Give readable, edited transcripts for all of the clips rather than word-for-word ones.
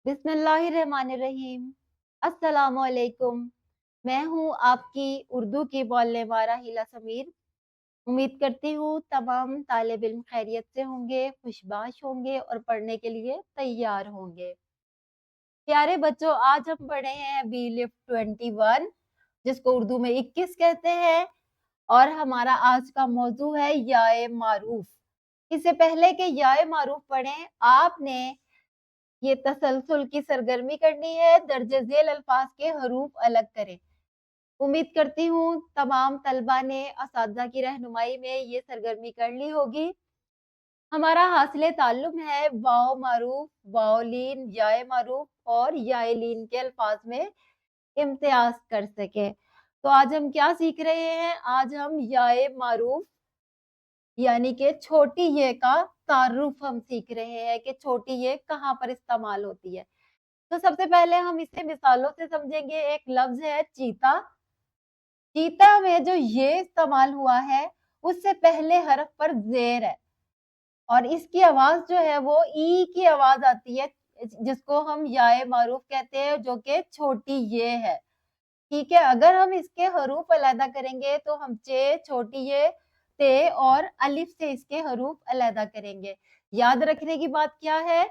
बिस्मिल्लाहिर्रहमानिर्रहीम। अस्सलामुअलैकुम। मैं हूँ आपकी उर्दू की बोलने वाला हिला समीर। उम्मीद करती हूँ तमाम तालिब इल्म खैरियत से होंगे, खुशबाश होंगे और पढ़ने के लिए तैयार होंगे। प्यारे बच्चों, आज हम पढ़े हैं बी लिफ्ट 21, जिसको उर्दू में 21 कहते हैं, और हमारा आज का मौजू है याए मारूफ। इससे पहले कि याए मारूफ पढ़ें, आपने ये तसलसल की सरगर्मी करनी है। दर्जे झेल अल्फाज के हरूफ अलग करें। उम्मीद करती हूँ तमाम तलबा ने असातिज़ा की रहनुमाई में ये सरगर्मी कर ली होगी। हमारा हासिले ताल्लुम है वाओ मारूफ, वाओ लीन, याए मारूफ और याए लीन के अल्फाज में इम्तियाज कर सके। तो आज हम क्या सीख रहे हैं? आज हम याए मारूफ यानी कि छोटी ये का तारुफ हम सीख रहे हैं कि छोटी ये कहाँ पर इस्तेमाल होती है। तो सबसे पहले हम इसे मिसालों से समझेंगे। एक लफ्ज है चीता। चीता में जो ये इस्तेमाल हुआ है, उससे पहले हरफ पर जेर है और इसकी आवाज जो है वो ई की आवाज आती है, जिसको हम याए मारूफ कहते हैं, जो कि छोटी ये है। ठीक है, अगर हम इसके हरूफ अलहदा करेंगे तो हम चे, छोटी ये, ते और अलिफ से इसके हरूफ अलहदा करेंगे। याद रखने की बात क्या है?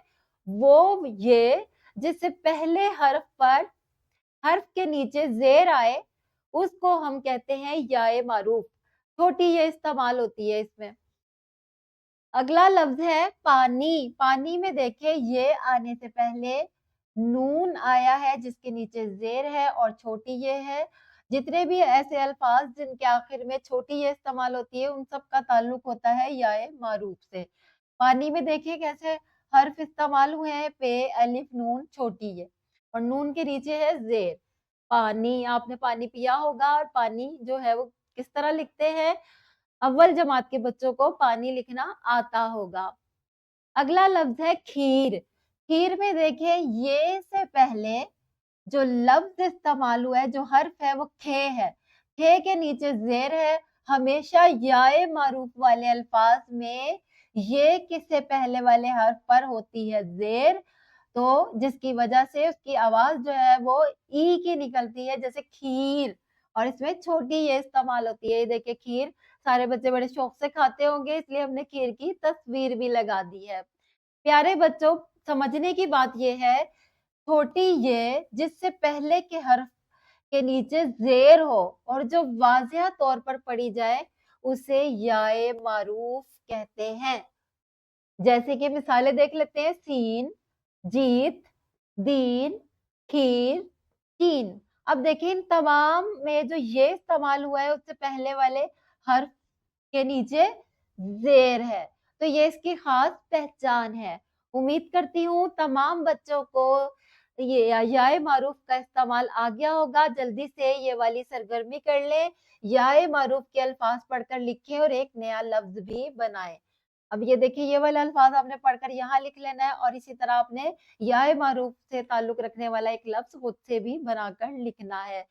वो ये जिससे पहले हर्फ के नीचे जेर आए, उसको हम कहते हैं याए मारूफ। छोटी ये इस्तेमाल होती है इसमें। अगला लफ्ज है पानी। पानी में देखिए ये आने से पहले नून आया है जिसके नीचे जेर है और छोटी ये है। जितने भी ऐसे अल्फाज जिनके आखिर में छोटी ये इस्तेमाल होती है, उन सब का ताल्लुक होता है याए मारूफ से। पानी में देखिए कैसे हर्फ इस्तेमाल हुए हैं, पे, अलिफ, नून, छोटी ये, और नून के नीचे है जेर। पानी, आपने पानी पिया होगा, और पानी जो है वो किस तरह लिखते हैं? अव्वल जमात के बच्चों को पानी लिखना आता होगा। अगला लफ्ज है खीर। खीर में देखिए ये से पहले जो लफ्ज इस्तेमाल हुआ है, जो हर्फ है, वो खे है। खे के नीचे जेर है। हमेशा याए मारूफ वाले अल्फाज में ये किससे पहले वाले हर्फ पर होती है? जेर। तो जिसकी वजह से उसकी आवाज जो है वो ई की निकलती है, जैसे खीर, और इसमें छोटी ये इस्तेमाल होती है। ये देखिए खीर सारे बच्चे बड़े शौक से खाते होंगे, इसलिए हमने खीर की तस्वीर भी लगा दी है। प्यारे बच्चों, समझने की बात ये है, छोटी ये जिससे पहले के हर्फ के नीचे जेर हो और जो वाज़िह तौर पर पढ़ी जाए, उसे याए मारूफ कहते हैं। जैसे कि मिसालें देख लेते हैं। सीन, जीत, दीन, खीर, कीन। अब देखिए इन तमाम में जो ये इस्तेमाल हुआ है, उससे पहले वाले हर्फ के नीचे जेर है, तो ये इसकी खास पहचान है। उम्मीद करती हूँ तमाम बच्चों को ये याए मारूफ का इस्तेमाल आ गया होगा। जल्दी से ये वाली सरगर्मी कर लें, याए मारूफ के अल्फाज पढ़कर लिखें और एक नया लफ्ज भी बनाएं। अब ये देखिए ये वाला अल्फाज आपने पढ़कर यहाँ लिख लेना है, और इसी तरह आपने याए मारूफ से ताल्लुक रखने वाला एक लफ्ज खुद से भी बनाकर लिखना है।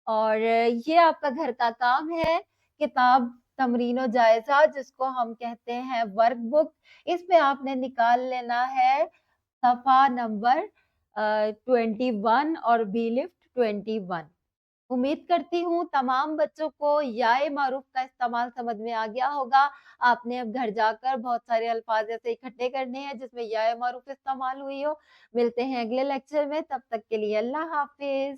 और ये आपका घर का काम है, किताब तमरीन और जायजा, जिसको हम कहते हैं वर्कबुक। इसमें आपने निकाल लेना है सफ़ा नंबर 21 और बी लिफ्ट 21। उम्मीद करती हूँ तमाम बच्चों को याए मारूफ का इस्तेमाल समझ में आ गया होगा। आपने अब घर जाकर बहुत सारे अल्फाज ऐसे इकट्ठे करने हैं जिसमें याए मारूफ इस्तेमाल हुई हो। मिलते हैं अगले लेक्चर में, तब तक के लिए अल्लाह हाफिज।